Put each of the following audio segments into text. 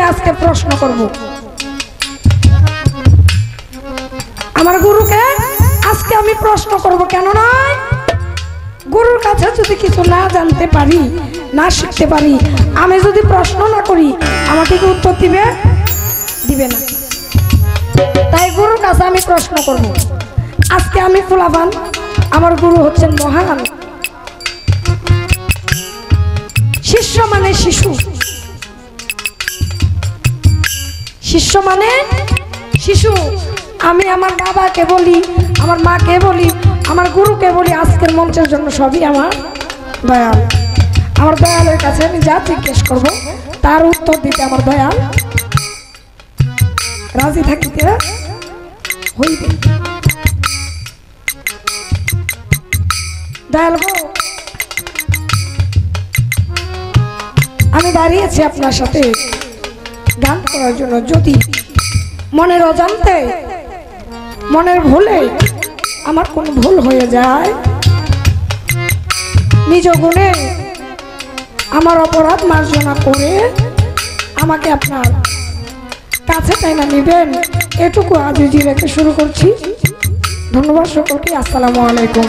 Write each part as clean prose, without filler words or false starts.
আমি আজকে প্রশ্ন করব। আমার গুরুকে আজকে আমি প্রশ্ন করব, কেন নয়? গুরুর কাছে যদি কিছু না জানতে পারি, না শিখতে পারি, আমি যদি প্রশ্ন না করি, আমাকে কি উত্তর দিবে? দিবে না। তাই গুরুর কাছে আমি প্রশ্ন করব। আজকে আমি ফুলাবান, আমার গুরু হচ্ছেন মহান। শিষ্য মানে শিশু, শিষ্য মানে শিশু। আমি আমার বাবাকে বলি, আমার মাকে বলি, আমার গুরুকে বলি, আজকের মঞ্চের জন্য সবই আমার দয়াল। আমার দয়ালের কাছে আমি যা জিজ্ঞেস করব তার উত্তর দিতে আমার দয়াল রাজি থাকিতে হইবে। দয়াল গো, আমি দাঁড়িয়েছি আপনার সাথে গান করার জন্য। যদি মনের অজান্তে, মনের ভুলে আমার কোন ভুল হয়ে যায়, নিজ গুণে আমার অপরাধ মার্জনা করে আমাকে আপনার কাছে টাইনা নিবেন, এটুকু আজই রেখে শুরু করছি। ধন্যবাদ সকলকে। আসসালামু আলাইকুম।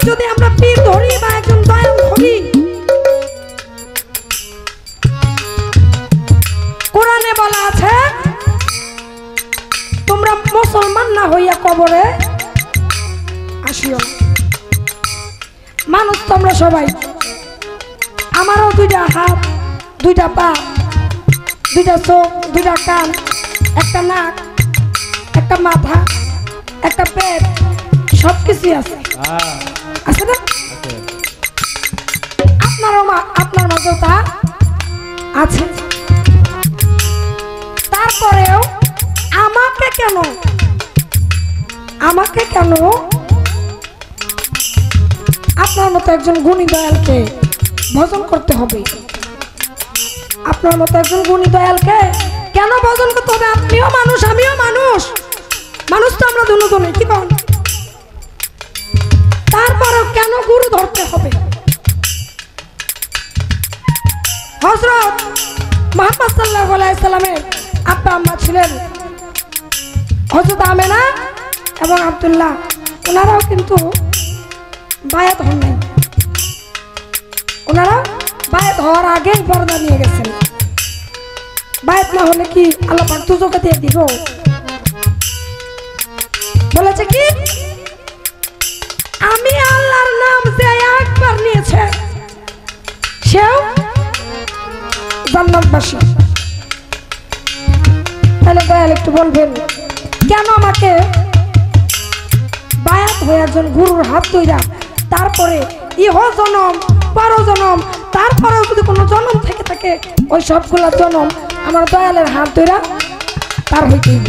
যদি আমরা পীর ধরি বা একজন দয়াল ধরি, কোরআনে বলা আছে তোমরা মুসলমান না হইয়া কবরে আসিও। মানুষ তোমরা সবাই, আমারও দুইটা হাত, দুইটা পা, দুইটা চোখ, দুইটা কান, একটা নাক, একটা মাথা, একটা পেট, সবকিছুই আছে, আছে না? আপনার মাঝেও তা আছে। তারপরেও আমাকে কেন আপনার মতো একজন গুণী দয়ালকে ভজন করতে হবে? আপনার মতো একজন গুণী দয়ালকে কেন ভজন করতে হবে? আপনিও মানুষ, আমিও মানুষ, মানুষ তো আমরা দুজনে, কি বল? তারপরেও কেন গুরু ধরতে হবে? হযরত মুহাম্মদ সাল্লাল্লাহু আলাইহি সাল্লামের আব্বা আম্মা ছিলেন হযরত আমেনা এবং আব্দুল্লাহ। ওনারাও কিন্তু বায়াত হন নাই, ওনারা বায়াত হওয়ার আগেই পর্দা নিয়ে গেছেন। বায়াত না হলে কি আল্লাহ পাক দুজকে দিয়ে দিব? বলেছে কি, আমি আল্লাহর নাম যে একবার নিয়েছে সেও জান্নাতবাসী। তাহলে দয়াল একটু বলবেন কেন আমাকে বায়াত হয়ে একজন গুরুর হাত ধইরা, তারপরে ইহ জনম পর জনম, তারপরেও যদি কোনো জনম থেকে থাকে ওই সবগুলা জনম আমার দয়ালের হাত ধইরা তার হইতেই।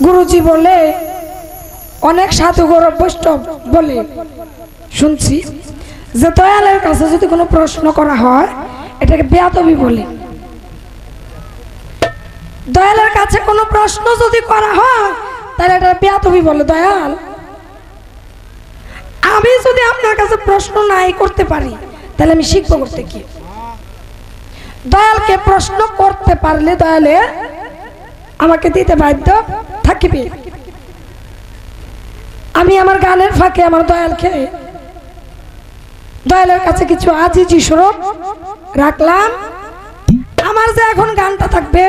গুরুজি বলে, অনেক সাধু গৌরব বৈষ্ণব বলে শুনছি যে দয়ালের কাছে যদি কোনো প্রশ্ন করা হয় এটাকে বেয়াদবি বলে। দয়ালের কাছে কোনো প্রশ্ন যদি করা হয় তাহলে এটা বেয়াদবি বলে। দয়াল, আমি যদি আপনার কাছে প্রশ্ন নাই করতে পারি তাহলে আমি শিখবো করতে কি? দয়ালকে প্রশ্ন করতে পারলে দয়ালে আমাকে দিতে বাধ্য থাকিবে। আমি আমার গানের ফাঁকে আমার দয়ালের কাছে কিছু আজিজি স্বরূপ রাখলাম। আমার যে এখন গানটা থাকবে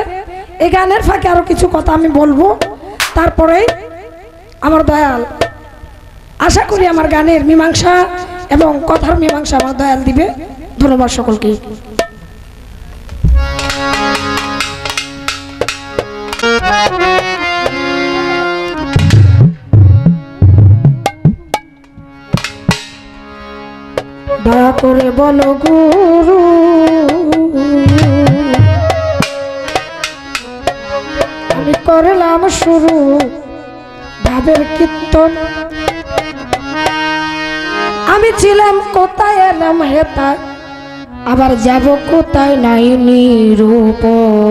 এই গানের ফাঁকে আরো কিছু কথা আমি বলবো, তারপরে আমার দয়াল আশা করি আমার গানের মীমাংসা এবং কথার মীমাংসা আমার দয়াল দিবে। ধন্যবাদ সকলকে। করে বলো গুরু আমি করলাম শুরু ভাবের কীর্তন আমি ছিলাম কোথায় এলাম হেতায় আবার যাব কোথায় নাই নিরূপণ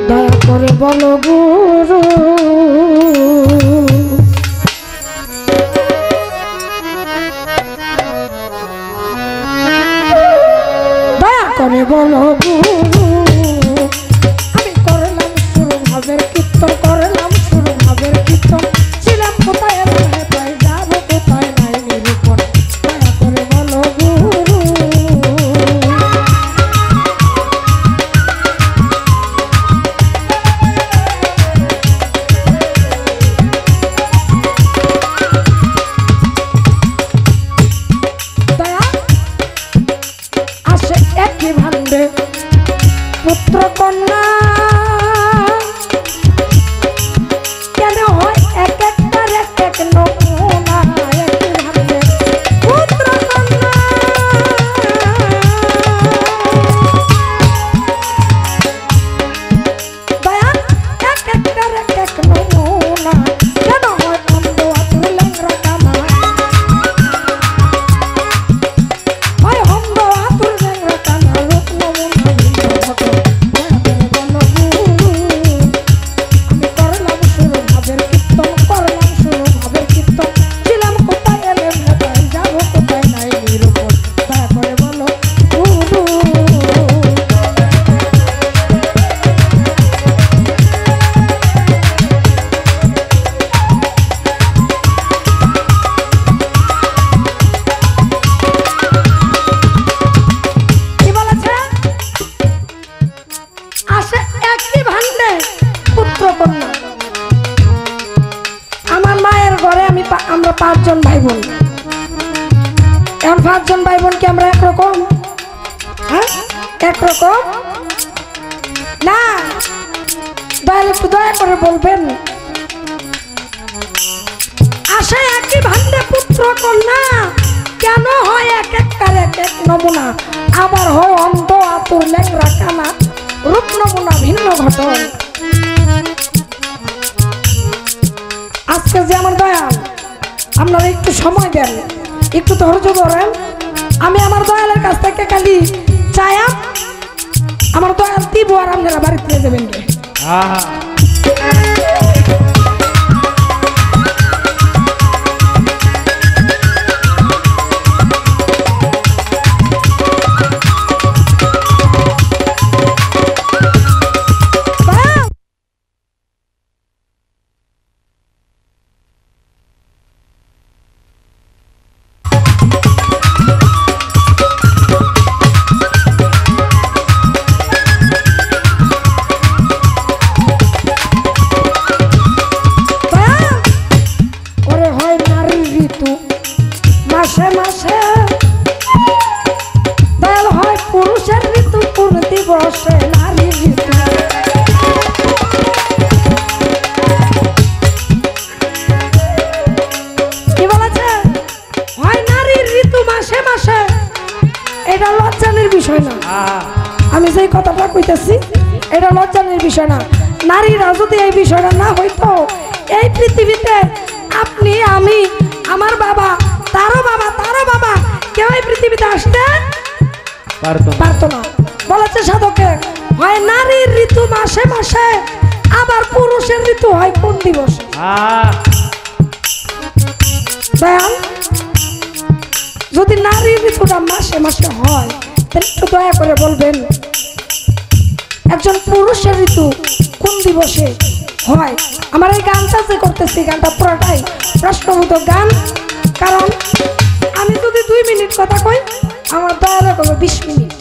দয়া করে বলো গুরু দয়া করে বলো গুরু আমি করলাম শুরু ভাবের কীর্তন করলাম শুরু ভাবের কীর্তন ছিলাম কোথায় এলাম হেতায় যাব কোথায় নাই নিরূপণ দয়া করে বলো গুরু পুত্র কন্যা কেন হয় এক একটার এক এক নমুনা পুত্র কন্যা দয়া এক একটার এক এক নমুনা কেন হয় অন্ধ আতুর ল্যাংরা কানা হয় অন্ধ আতুর ল্যাংরা কানা রূপ নমুনা আমার মায়ের ঘরে আমরা 5 জন ভাই বোন এখন 5 জন ভাই বোন কি আমরা একরকম হ্যাঁ একরকম না একটু দয়া করে বলবেন আসে একই ভান্ডে পুত্র কন্যা কেন হয় এক একটার এক এক নমুনা আবার হয় অন্ধ আতুর ল্যাংরা কানা রূপ নমুনা ভিন্ন ঘটন আজকে যে আমার দয়াল আপনারা একটু সময় দেন একটু ধৈর্য ধরেন আমি আমার দয়ালের কাছ থেকে খালি চায়া আমার দয়াল দিব আর আপনারা বাড়িতে নিয়ে যাবেন রে মাসে মাসে দয়াল হয় পুরুষের ঋতু কোন দিবসে নারীর ঋতু কি বলেছে হয় নারীর ঋতু মাসে মাসে এটা লজ্জানের বিষয় না আমি যেই কথাটা কইতেছি এটা লজ্জানের বিষয় না নারীরা যদি এই বিষয়টা না হইতো এই পৃথিবীতে আপনি আমি আমার বাবা তারও বাবা কেউ এই পৃথিবীতে আসতে পারতো না বলেছে সাধকে হয় নারীর ঋতু মাসে মাসে আবার পুরুষের ঋতু হয় কোন দিবসে দয়াল যদি নারীর ঋতুটা মাসে মাসে হয় তাহলে একটু দয়া করে বলবেন একজন পুরুষের ঋতু কোন দিবসে হয় আমার এই গানটা যে করতেছি গানটা পুরোটাই প্রশ্নবোধক গান কারণ আমি যদি 2 মিনিট কথা কই আমার দয়ালে করবো 20 মিনিট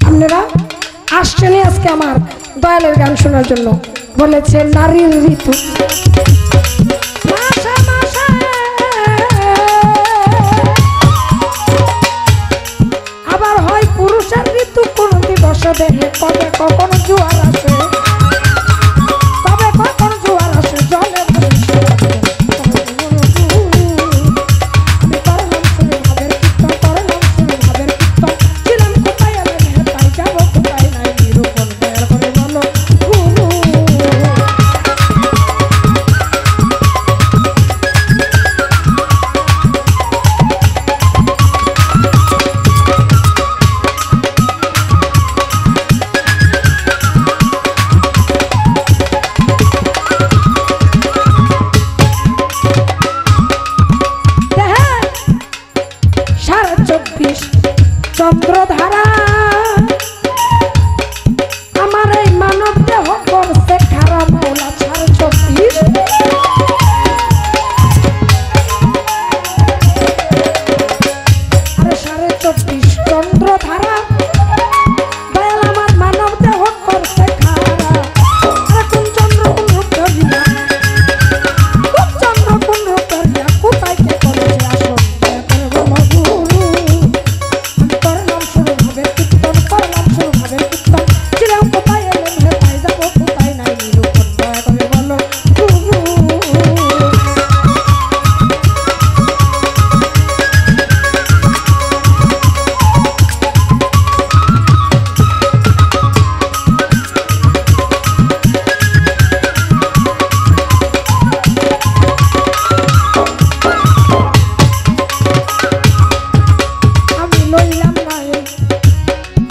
আপনারা আসছেন আজকে আমার দয়ালের গান শোনার জন্য বলেছে নারীর ঋতু মাসে মাসে আবার হয় পুরুষের ঋতু কোন দিবসে দেহে কবে কখন জোয়ার আসে কবে কখন জোয়ার আসে জলের ধারা আমার এই মানব দেহ করছে খারাপ মৌলা 36 আরে 24.5 চন্দ্র ধারা দয়াল আমার মানব দেহ করছে খারাপ আরে কোন চন্দ্র কোন রূপ ধরিয়া কোন চন্দ্র কোন রূপ ধরিয়া কোথায় কে করেছে আসল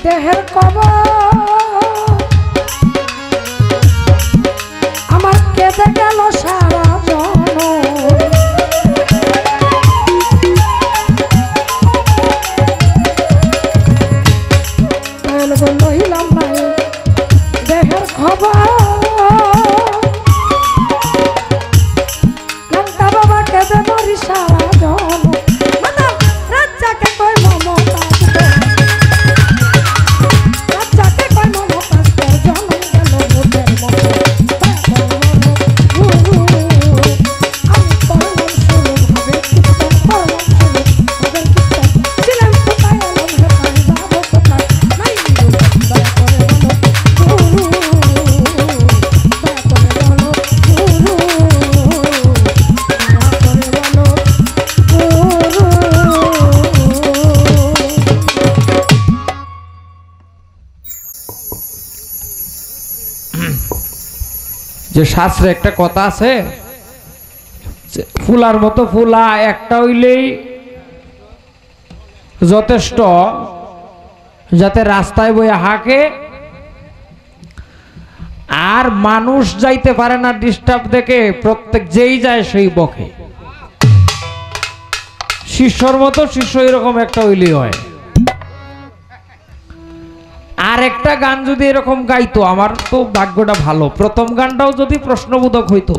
দেহের কবর আমার কেঁদে গেল সারা জনম লইলাম নাই দেহের খবর লঙ্কা বাবা কেঁদে মরি সারা জনম রাজ্জাকে কই মমতা যে শাস্ত্রে একটা কথা আছে ফুলার মতো ফুলা একটা হইলেই যথেষ্ট যাতে রাস্তায় বইয়া হাঁকে আর মানুষ যাইতে পারে না ডিস্টার্ব দেখে প্রত্যেক যেই যায় সেই বকে শিষ্যর মতো শিষ্য এরকম একটা হইলেই হয় আর একটা গান যদি এরকম গাইতো আমার তো ভাগ্যটা ভালো প্রথম গানটাও যদি প্রশ্নবোধক হইতো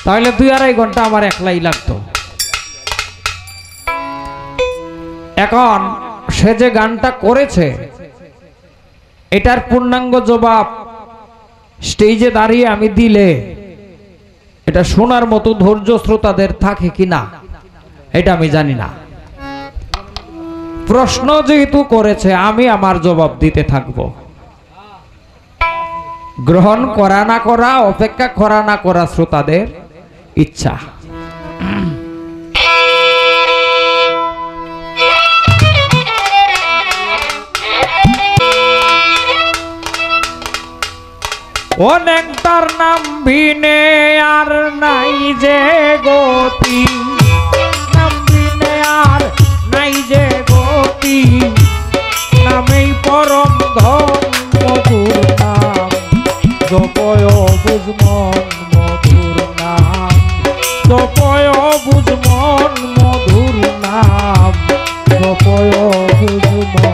তাহলে 2-2.5 ঘন্টা আমার একলাই লাগতো এখন সে যে গানটা করেছে এটার পূর্ণাঙ্গ জবাব স্টেজে দাঁড়িয়ে আমি দিলে এটা শোনার মতো ধৈর্য শ্রোতাদের থাকে কিনা এটা আমি জানি না প্রশ্ন যেহেতু করেছে আমি আমার জবাব দিতে থাকব গ্রহণ করা না করা অপেক্ষা করা না করা শ্রোতাদের ইচ্ছা অনেকটার নাম ভিনে আর নাই যে গতি নাম ভিনে আর নাই যে গতি নামেই পরম ধন মধুর নাম জপয় বুঝমন মধুর নাম জপয় বুঝমন মধুর নাম জপয় বুঝমন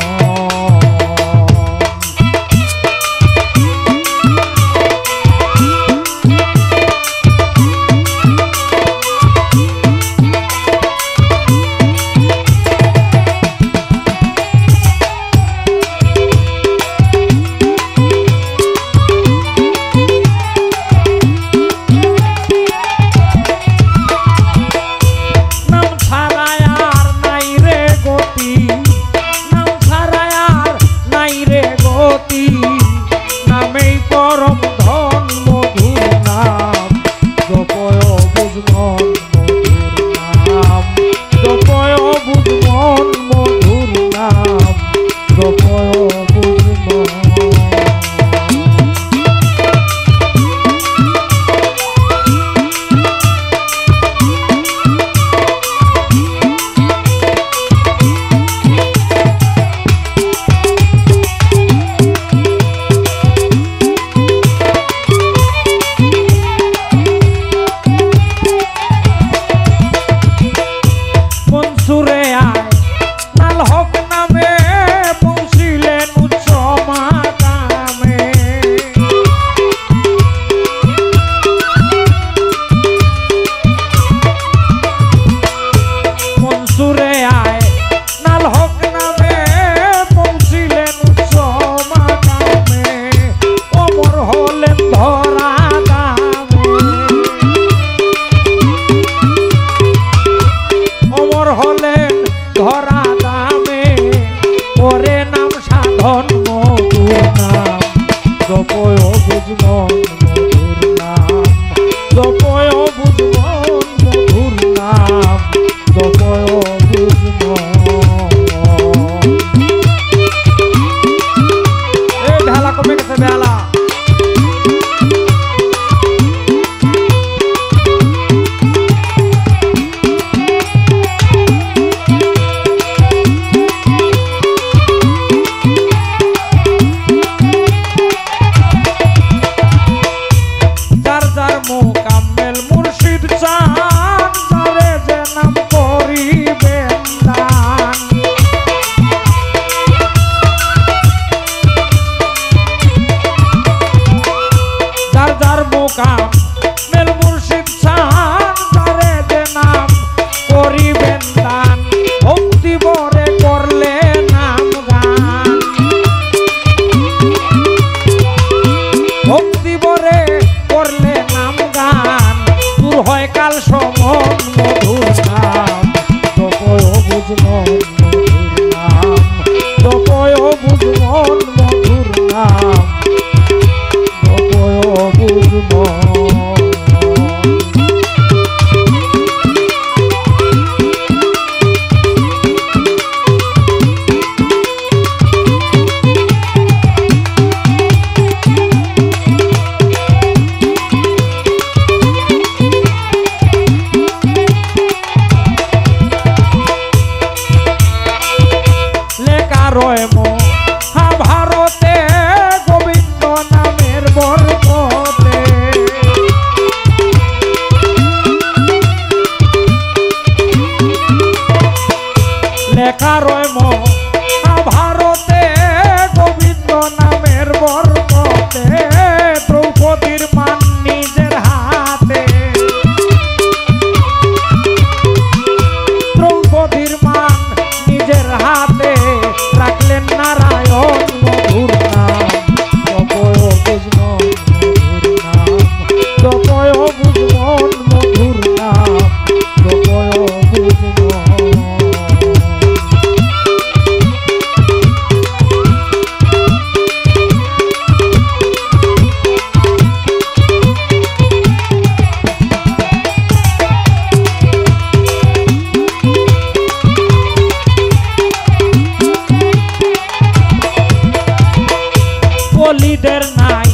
অলিদের নাই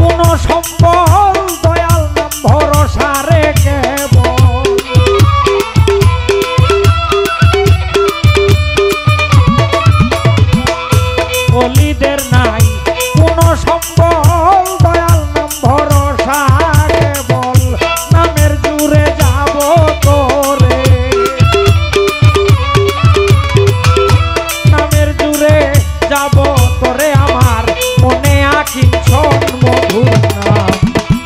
কোনো সম্বল, দয়াল নাম ভরসা রে কেবল। অলিদের নাই কোনো সম্বল, দয়াল নাম ভরসা কেবল। নামের জুড়ে যাব তোরে, নামের জুড়ে যাব তোরে, আমার মনে আকিঞ্চন মধুর নাম।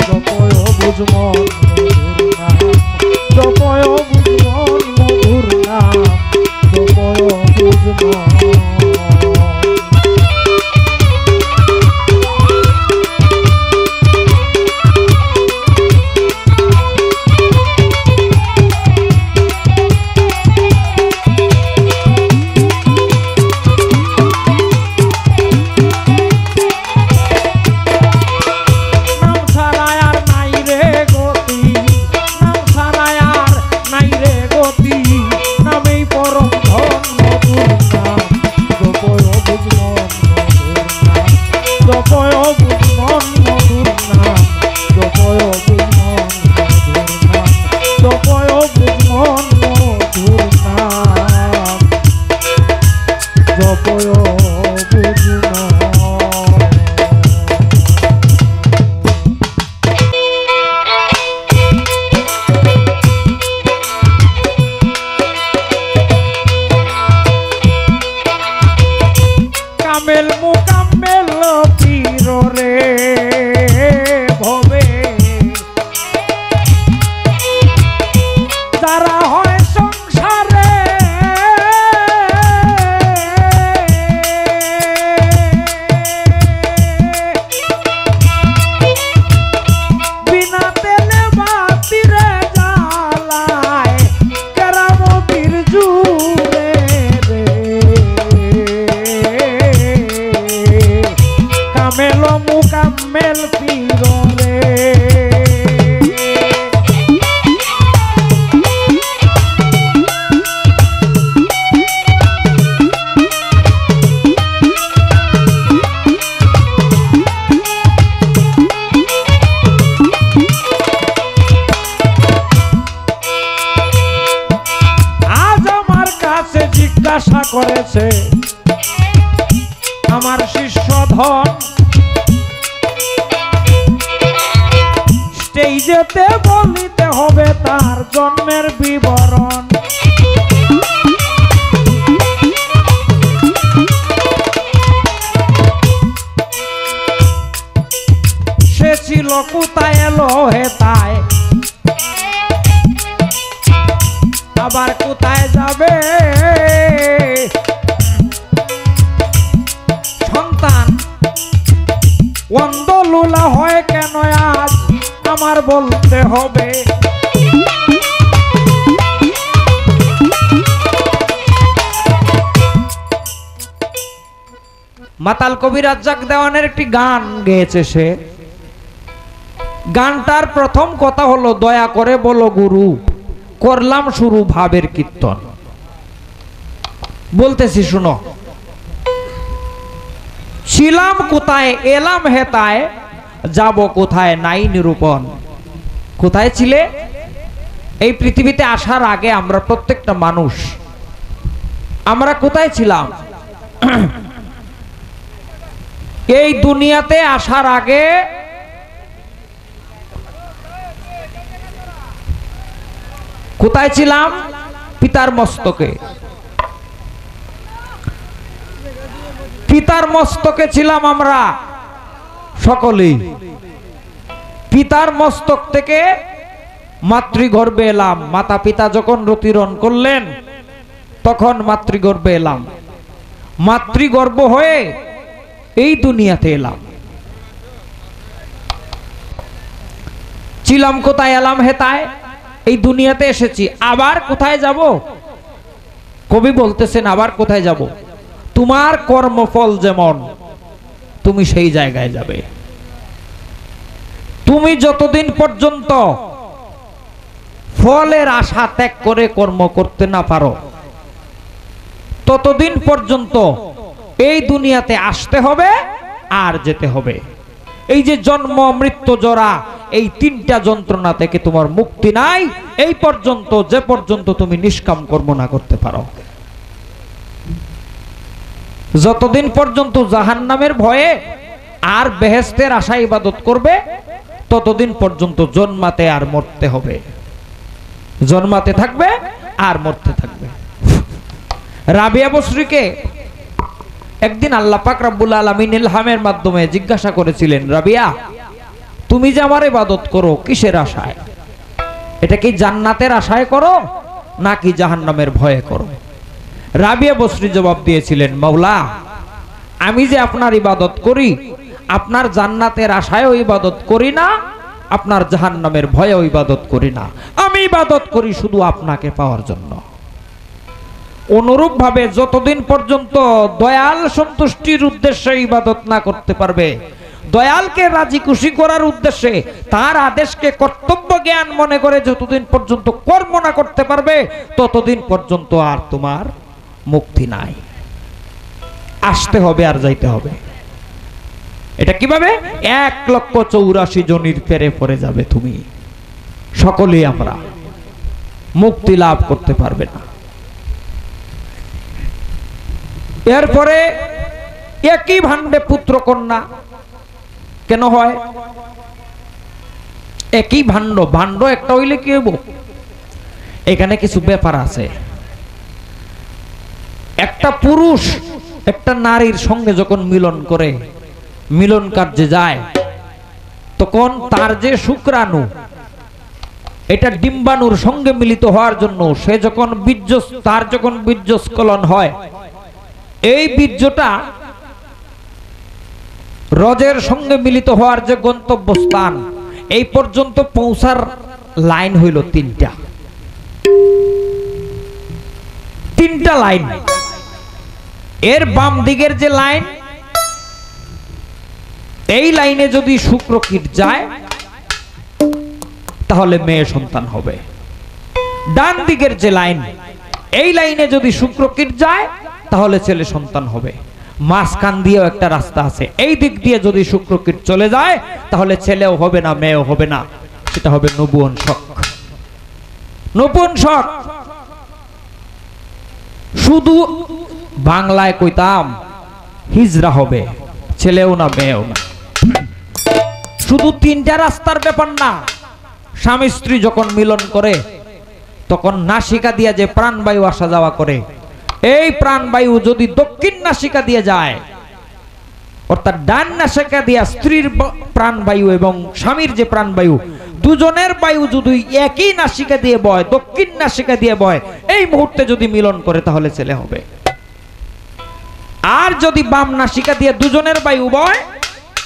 জপয় বুঝমন মধুর নাম, জপয় বুঝমন মধুর নাম, জপয় বুঝমন। কামেল মুকাম্মেল পীর রে ভবে, যারা হয় সংসারে বিনা তেলে বাতিরে জ্বালায় কেরামতির জুড়ে রে। কামেল মুকাম্মেল পীর রে, আজ আমার কাছে জিজ্ঞাসা করেছে আমার শিষ্য ধন, স্টেজেতে বলিতে হবে তার জন্মের বিবরণ। সে ছিল কোথায়, এলো হেতায়, আবার কোথায় যাবে। সন্তান অন্ধলুলা হয় কেন আজ আমার বলতে হবে। মাতাল কবি রাজ্জাক দেওয়ানের একটি গান গেয়েছে সে। গানটার প্রথম কথা হলো, দয়া করে বলো গুরু, করলাম শুরু ভাবের কীর্তন। বলতেছি শুনো। ছিলাম কোথায়, এলাম হেতায়, যাব কোথায় নাই নিরূপণ। কোথায় ছিলে? এই পৃথিবীতে আসার আগে আমরা প্রত্যেকটা মানুষ, আমরা কোথায় ছিলাম? এই দুনিয়াতে আসার আগে কোথায় ছিলাম? পিতার মস্তকে। পিতার মস্তকে ছিলাম আমরা সকলেই। পিতার মস্তক থেকে মাতৃগর্ভে এলাম। মাতা পিতা যখন রতিরণ করলেন তখন মাতৃগর্ভে এলাম। মাতৃগর্ভ হয়ে এই দুনিয়াতে এলাম। ছিলাম কোথায়, এলাম হেতায়, এই দুনিয়াতে এসেছি। আবার কোথায় যাব? কবি বলতেছেন আবার কোথায় যাব? তোমার কর্মফল যেমন তুমি সেই জায়গায় যাবে। তুমি যতদিন পর্যন্ত ফলের আশা ত্যাগ করে কর্ম করতে না পারো ততদিন পর্যন্ত এই দুনিয়াতে আসতে হবে আর যেতে হবে। এই যে জন্ম মৃত্যু জরা, এই তিনটা যন্ত্রণা থেকে তোমার মুক্তি নাই এই পর্যন্ত, যে পর্যন্ত তুমি নিষ্কাম কর্ম না করতে পারো। যতদিন পর্যন্ত জাহান্নামের ভয়ে আর বেহেশতের আশা ইবাদত করবে, ততদিন পর্যন্ত জন্মাতে আর মরতে হবে, জন্মাতে থাকবে আর মরতে থাকবে। রাবিয়া বসরিকে একদিন আল্লাহ পাক রব্বুল আলামিন ইলহামের মাধ্যমে জিজ্ঞাসা করেছিলেন, রাবিয়া তুমি যে আমার ইবাদত করো কিসের আশায়? এটা কি জান্নাতের আশায় করো নাকি জাহান্নামের ভয়ে করো? রাবিয়া বসরি জবাব দিয়েছিলেন, মাওলা আমি যে আপনার ইবাদত করি আপনার জান্নাতের আশায়ও ইবাদত করি না, আপনার জাহান্নামের ভয়েও ইবাদত করি না, আমি ইবাদত করি শুধু আপনাকে পাওয়ার জন্য। অনুরূপ ভাবে যতদিন পর্যন্ত দয়াল সন্তুষ্টির উদ্দেশ্যে ইবাদত না করতে পারবে, দয়ালকে রাজি খুশি করার উদ্দেশ্যে তার আদেশকে কর্তব্য জ্ঞান মনে করে যতদিন পর্যন্ত কর্ম না করতে পারবে, ততদিন পর্যন্ত আর তোমার মুক্তি নাই। আসতে হবে আর যাইতে হবে। এটা কিভাবে? 1,84,000 জনির পেরে পড়ে যাবে তুমি, সকলেই আমরা মুক্তি লাভ করতে পারবে না। এরপরে একই ভান্ডে পুত্র কন্যা কেন হয়? একই ভাণ্ড, ভাণ্ড একটা হইলে কি হইব? এখানে কিছু ব্যাপার আছে। একটা পুরুষ একটা নারীর সঙ্গে যখন মিলন করে, মিলন কার্যে যায়, তখন তার যে শুক্রাণু, এটা ডিম্বাণুর সঙ্গে মিলিত হওয়ার জন্য সে যখন তার যখন বীর্যস্খলন হয়, এই বীর্যটা রজের সঙ্গে মিলিত হওয়ার যে গন্তব্যস্থান, এই পর্যন্ত পৌঁছার লাইন হইল তিনটা লাইন। এর বাম দিকের যে লাইন, এই লাইনে যদি শুক্রকীট যায় তাহলে মেয়ে সন্তান হবে। ডান দিকের যে লাইন, এই লাইনে যদি শুক্রকীট যায় তাহলে ছেলে সন্তান হবে। মাঝখান দিয়েও একটা রাস্তা আছে, এই দিক দিয়ে যদি শুক্রকীট চলে যায় তাহলে ছেলেও হবে না মেয়েও হবে না, সেটা হবে নপুংসক। নপুংসক শুধু বাংলায় কইতাম হিজরা হবে, ছেলেও না মেয়েও না। শুধু তিনটা রাস্তার ব্যাপার না, স্বামী স্ত্রী যখন মিলন করে তখন নাসিকা দিয়ে যে প্রাণবায়ু আসা যাওয়া করে, এই প্রাণবায়ু যদি দক্ষিণ নাসিকা দিয়ে যায়, অর্থাৎ ডান নাসিকা দিয়ে স্ত্রীর প্রাণবায়ু এবং স্বামীর যে প্রাণবায়ু, দুজনের বায়ু যদি একই নাসিকা দিয়ে বয়, দক্ষিণ নাসিকা দিয়ে বয়, এই মুহূর্তে যদি মিলন করে তাহলে ছেলে হবে। আর যদি বাম নাসিকা দিয়ে দুজনের বায়ু বয়,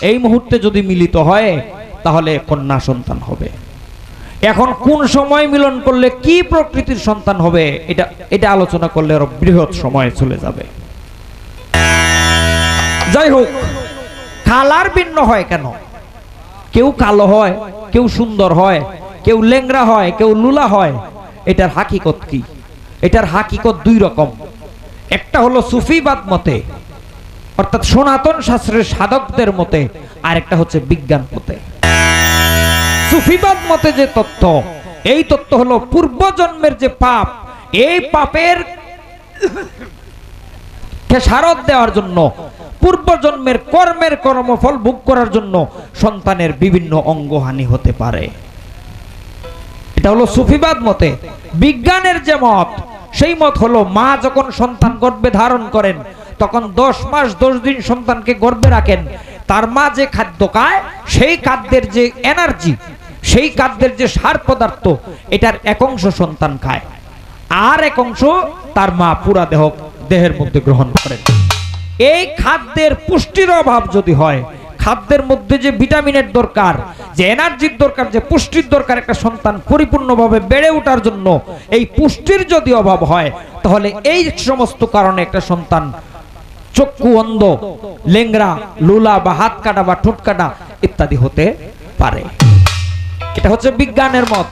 এই মুহূর্তে যদি মিলিত হয় তাহলে কন্যা সন্তান হবে। এখন কোন সময় মিলন করলে কি প্রকৃতির সন্তান হবে, এটা আলোচনা করলে আরো বৃহৎ সময় চলে যাবে। যাই হোক, কালার ভিন্ন হয় কেন? কেউ কালো হয়, কেউ সুন্দর হয়, কেউ লেংরা হয়, কেউ লুলা হয়। এটার হাকিকত কি? এটার হাকিকত দুই রকম। একটা হলো সুফিবাদ মতে, অর্থাৎ সনাতন শাস্ত্রের সাধকদের মতে, আর একটা হচ্ছে বিজ্ঞান মতে। সুফিবাদ মতে যে তত্ত্ব, এই তত্ত্ব হলো পূর্বজন্মের যে পাপ, এই পাপের খেসারত দেওয়ার জন্য, পূর্বজন্মের কর্মের কর্মফল ভোগ করার জন্য সন্তানের বিভিন্ন অঙ্গহানি হতে পারে। এটা হলো সুফিবাদ মতে। বিজ্ঞানের যে মত, সেই মত হলো মা যখন সন্তান গর্ভে ধারণ করেন তখন 10 মাস 10 দিন সন্তানকে গর্ভে রাখেন। তার মা যে খাদ্য খায়, সেই খাদ্যের যে এনার্জি, সেই খাদ্যের যে সার পদার্থ, এটার এক অংশ সন্তান খায়, আর এক অংশ তার মা পুরা দেহের মধ্যে গ্রহণ করেন। এই খাদ্যের পুষ্টির অভাব যদি হয়, খাদ্যের মধ্যে যে ভিটামিনের দরকার, যে এনার্জির দরকার, যে পুষ্টির দরকার একটা সন্তান পরিপূর্ণভাবে বেড়ে ওঠার জন্য, এই পুষ্টির যদি অভাব হয় তাহলে এই সমস্ত কারণে একটা সন্তান চক্ষু অন্ধ, লেংরা, লুলা বা হাত কাটা বা ঠোঁট কাটা ইত্যাদি হতে পারে। এটা হচ্ছে বিজ্ঞানের মত।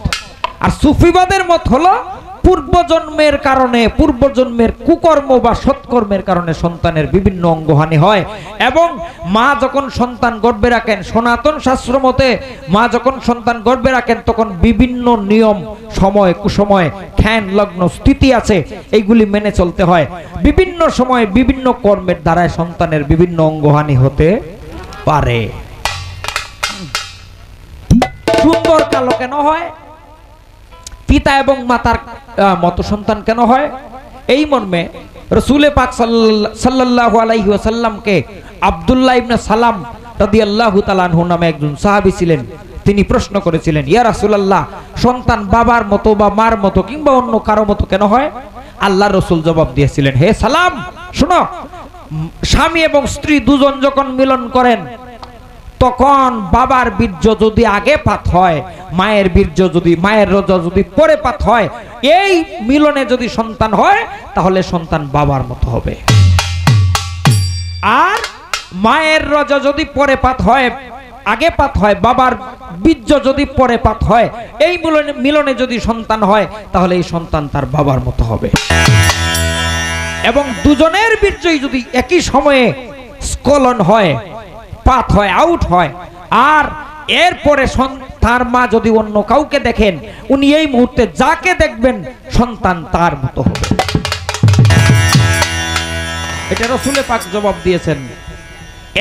আর সুফিবাদের মত হলো পূর্বজন্মের কারণে, পূর্বজন্মের কুকর্ম বা সৎকর্মের কারণে সন্তানের বিভিন্ন অঙ্গহানি হয়। এবং মা যখন সন্তান গর্ভে রাখেন, সনাতন শাস্ত্র মতে মা যখন সন্তান গর্ভে রাখেন তখন বিভিন্ন নিয়ম, সময় কুসময়, খ্যান লগ্ন স্থিতি আছে, এইগুলি মেনে চলতে হয়। বিভিন্ন সময় বিভিন্ন কর্মের দ্বারায় সন্তানের বিভিন্ন অঙ্গহানি হতে পারে। সুন্দর কালো কেন হয়? পিতা এবং মাতার মতো সন্তান কেন হয়? এই মর্মে রাসূল পাক সাল্লাল্লাহু আলাইহি ওয়াসাল্লামকে আব্দুল্লাহ ইবনে সালাম রাদিয়াল্লাহু তাআলা আনহু নামে একজন সাহাবী ছিলেন। তিনি প্রশ্ন করেছিলেন, ইয়া রাসূলুল্লাহ, সন্তান বাবার মতো বা মার মতো কিংবা অন্য কারো মতো কেন হয়? আল্লাহর রাসূল জবাব দিয়েছিলেন, হে সালাম, শোনো, স্বামী এবং স্ত্রী দুজন যখন মিলন করেন তখন বাবার বীর্য যদি আগে পাত হয়, মায়ের বীর্য যদি, মায়ের রজ যদি পরে পাত হয়, এই মিলনে যদি সন্তান হয় তাহলে সন্তান বাবার মতো হবে। আর মায়ের রজ যদি পরে পাত হয়, আগে পাত হয়, বাবার বীর্য যদি পরে পাত হয়, এই মিলনে যদি সন্তান হয় তাহলে এই সন্তান তার বাবার মতো হবে। এবং দুজনের বীর্যই যদি একই সময়ে স্খলন হয়, পাত হয়, আউট হয়, আর এরপরে তার মা যদি অন্য কাউকে দেখেন, উনি এই মুহূর্তে যাকে দেখবেন সন্তান তার মতো হবে। এটা রাসূল পাক জবাব দিয়েছেন।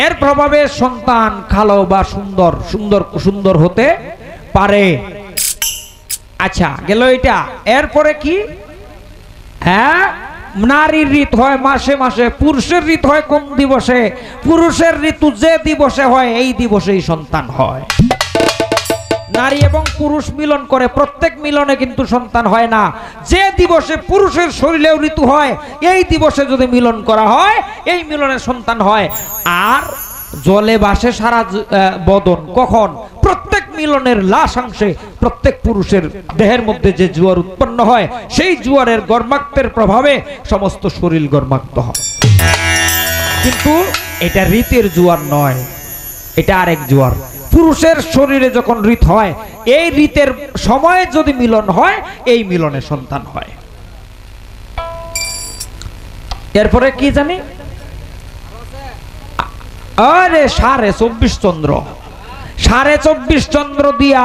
এর প্রভাবে সন্তান কালো বা সুন্দর, সুন্দর হতে পারে। আচ্ছা, গেল এটা। এরপরে কি? হ্যাঁ, নারীর ঋতু হয় মাসে মাসে, পুরুষের ঋতু হয় কোন দিবসে? পুরুষের ঋতু যে দিবসে হয় এই দিবসেই সন্তান হয়। নারী এবং পুরুষ মিলন করে, প্রত্যেক মিলনে কিন্তু সন্তান হয় না। যে দিবসে পুরুষের শরীরেও ঋতু হয় এই দিবসে যদি মিলন করা হয় এই মিলনে সন্তান হয়। আর জলে ভাসে সারা বদন কখন? প্রত্যেক মিলনের লাশাংশে প্রত্যেক পুরুষের দেহের মধ্যে যে জোয়ার উৎপন্ন হয় সেই জোয়ারের গর্মাক্তের প্রভাবে সমস্ত শরীর গর্মাক্ত হয়। কিন্তু এটা ঋতের জোয়ার নয়, এটা আরেক জোয়ার। পুরুষের শরীরে যখন ঋত হয়, এই ঋতের সময়ে যদি মিলন হয় এই মিলনে সন্তান হয়। এরপরে কি জানি? আরে 24.5 চন্দ্র, 24.5 চন্দ্র দিয়া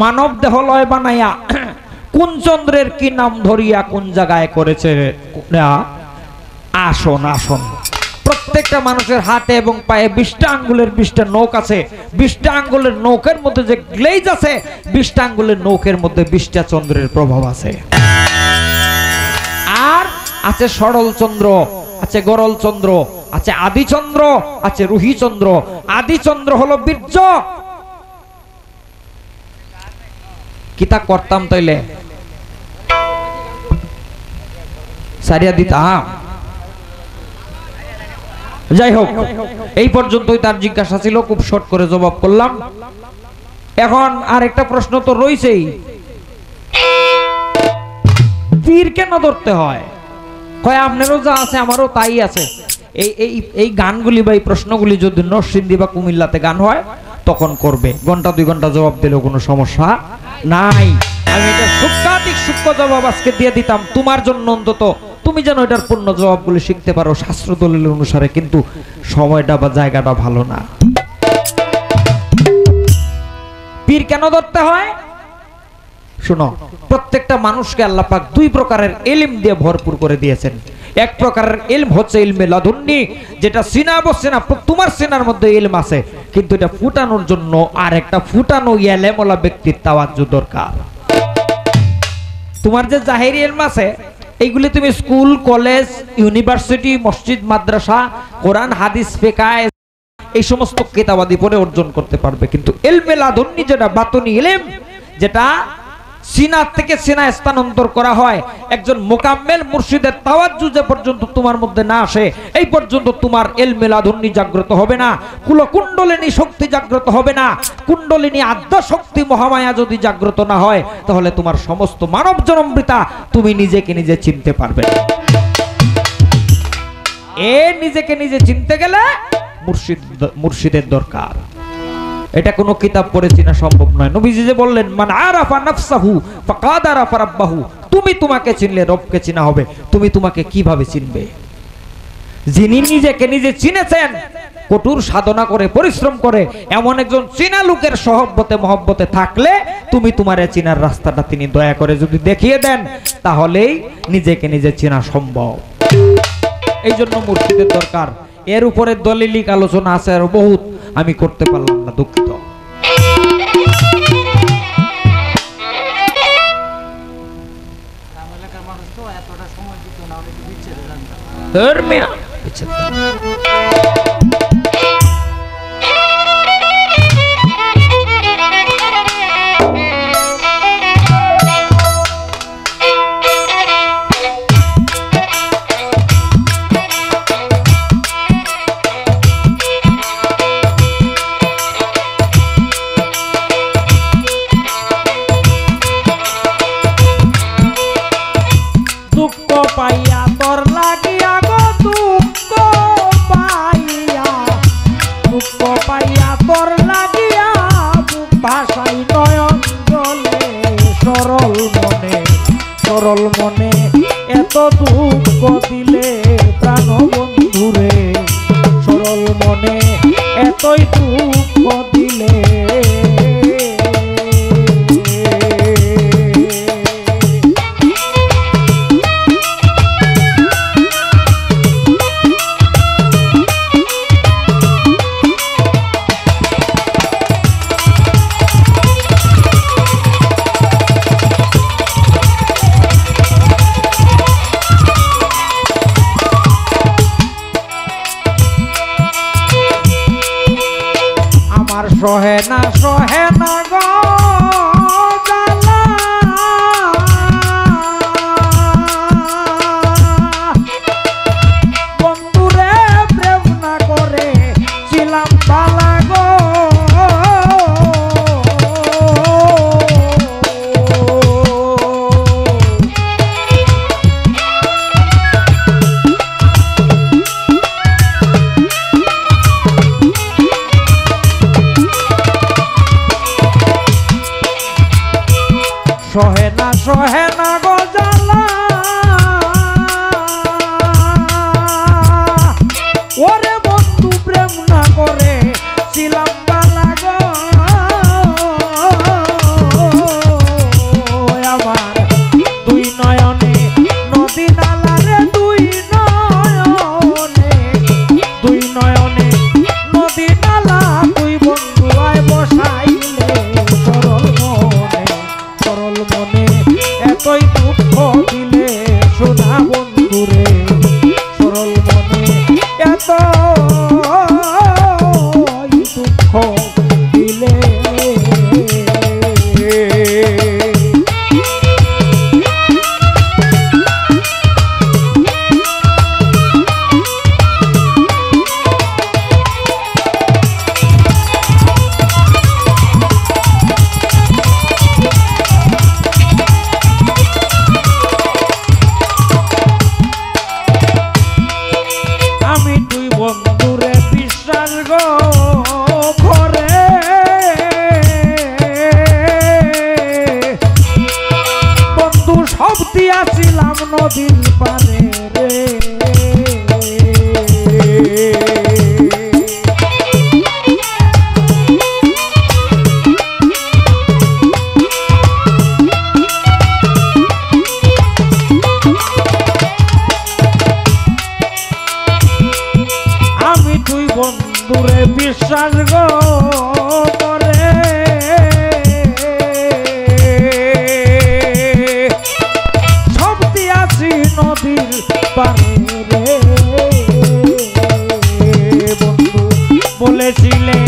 মানব দেহ লয় বানাইয়া কোন চন্দ্রের কি নাম ধরিয়া কোন জায়গায় করেছে আসন। আসন প্রত্যেকটা মানুষের হাতে এবং পায়ে 20টা আঙ্গুলের 20টা নখ আছে। 20টা আঙ্গুলের নখের মধ্যে যে গ্লেজ আছে, 20টা আঙ্গুলের নখের মধ্যে 20টা চন্দ্রের প্রভাব আছে। আর আছে সরল চন্দ্র, আছে গরল চন্দ্র, আছে আদি চন্দ্র, আছে রুহি চন্দ্র। আদি চন্দ্র হলো বীর্য। কিতা করতাম তাইলে সারিয়া দিতাম। যাই হোক, এই পর্যন্তই তার জিজ্ঞাসা ছিল, খুব শর্ট করে জবাব করলাম। এখন আর একটা প্রশ্ন তো রয়েছেই, পীর কেন ধরতে হয়? কয় আপনারও যা আছে আমারও তাই আছে। এই গানগুলি বা এই প্রশ্নগুলি যদি নরসিংদী বা কুমিল্লাতে গান হয় তখন করবে, ঘন্টা 2 ঘন্টা জবাব দিলেও কোনো সমস্যা নাই। আমি এটা সূক্ষ্মাতিক সূক্ষ্ম জবাব আজকে দিয়ে দিতাম তোমার জন্য, অন্তত তুমি যেন এটার পূর্ণ জবাবগুলি শিখতে পারো শাস্ত্র দলিল অনুসারে। কিন্তু সময়টা বা জায়গাটা ভালো না। পীর কেন ধরতে হয়? শুনো, প্রত্যেকটা মানুষকে আল্লাহ পাক 2 প্রকারের ইলম দিয়ে ভরপুর করে দিয়েছেন। এক প্রকারের ইলম হচ্ছে ইলমে লাদুন্নি, যেটা সিনাবো সিনা, তোমার সিনার মধ্যে ইলম আছে, কিন্তু এটা ফুটানোর জন্য আর একটা ফুটানো ইলমওয়ালা ব্যক্তির তাওয়াজ্জু দরকার। তোমার যে জাহিরি ইলম আছে এইগুলি তুমি স্কুল, কলেজ, ইউনিভার্সিটি, মসজিদ, মাদ্রাসা, কোরআন, হাদিস, ফিকহ, এই সমস্ত কিতাবাদি পড়ে অর্জন করতে পারবে। কিন্তু ইলমে লাদুন্নি যেটা বাতুনি ইলম, যেটা সিনা থেকে সিনা স্থানান্তর করা হয়, একজন মুকাম্মেল মুর্শিদের তাওয়াজ্জু যে পর্যন্ত তোমার মধ্যে না আসে এই পর্যন্ত তোমার ইলমে লাদুন্নি জাগ্রত হবে না, কুলকুণ্ডলিনী শক্তি জাগ্রত হবে না। কুণ্ডলিনী আদ্য শক্তি মহামায়া যদি জাগ্রত না হয় তাহলে তোমার সমস্ত মানব জনমৃতা তুমি নিজেকে নিজে চিনতে পারবে না। নিজেকে নিজে চিনতে গেলে মুর্শিদের দরকার। এটা কোনো কিতাব পড়ে চিনা সম্ভব নয়। নবীজি যে বললেন, মান আরাফা নাফসাহু ফাকাদ আরাফা রাব্বাহু, তুমি তোমাকে চিনলে রবকে চিনা হবে। তুমি তোমাকে কিভাবে চিনবে? যিনি নিজেকে নিজে চিনেছেন, কঠোর সাধনা করে পরিশ্রম করে, এমন একজন চিনা লোকের সহবতে মহব্বতে থাকলে তুমি তোমারে চিনার রাস্তাটা তিনি দয়া করে যদি দেখিয়ে দেন, তাহলেই নিজেকে নিজে চিনা সম্ভব। এই জন্য মুর্শিদের দরকার। এর উপরে দলিলিক আলোচনা আছে আর বহুত, আমি করতে পারলাম না, দুঃখিত। পাইয়া তোর লাগিয়া গো দুঃখ পাইয়া, দুঃখ পাইয়া তোর লাগিয়া বুক ভাষাই নয়ন জলে, সরল মনে সরল মনে এত দুঃখ দিলে প্রাণ বন্ধুরে, সরল মনে এতই দুঃখ দিলে। সহে না গো জালা, বন্ধুরে প্রেম না করে ছিলাম বালা গো, সহে না গো জালা, ওরে বন্ধু প্রেম না করে ছিলাম বালা গো, আমার দুই নয়নে নদী নালা রে, দুই নয়নে নদী নালা, তুই বন্ধু আয় বসাইলে সরল মনে এতই দুঃখ দিলে, সোনা বন্ধুরে সরল মনে এতই দুঃখ দিলে। বন্ধুরে বিশ্বাস গো করে, বন্ধু সব দিয়াছিলাম নদীর পারে রে, বন্ধুরে বিশ্বাস গো করে, সব দিয়াছি নদীর পারে রে, বন্ধু বলেছিলে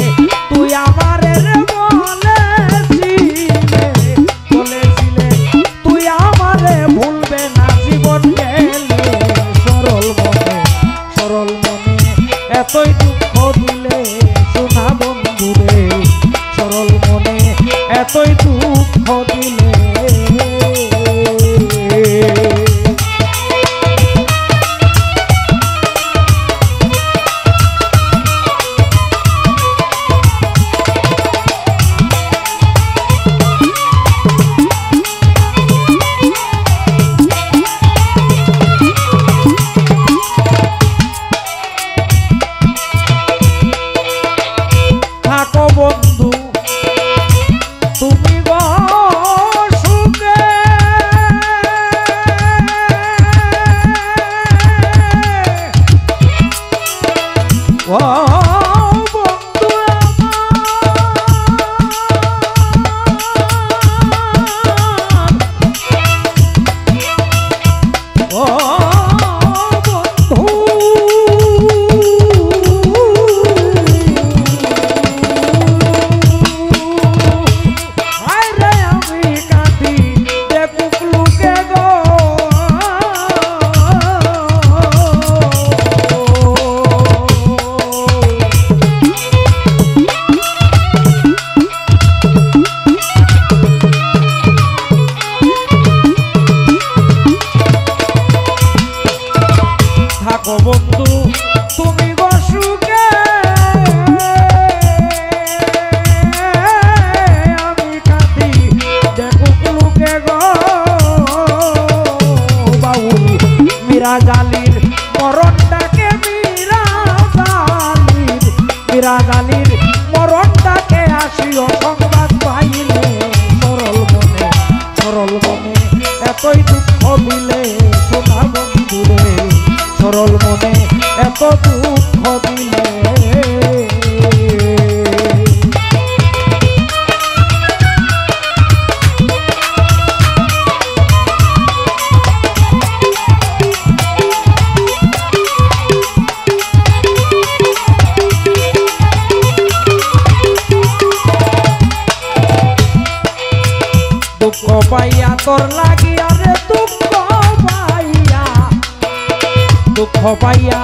তুই আমারে রে, বলেছিলে তুই আমারে ভুলবে না জীবন গেলে, সরল মনে এতই দুঃখ দিলে, সোনা বন্ধুরে সরল মনে এতই দুঃখ দিলে। বাঙালির মরণটাকে আসিও সংবাদ পাইলে সরল মনে এতই দুঃখ দিলে সোনা বন্ধুরে সরল মনে এত দুঃখ দিলে দুঃখ পাইয়া তোর লাগিয়া রে দুঃখ পাইয়া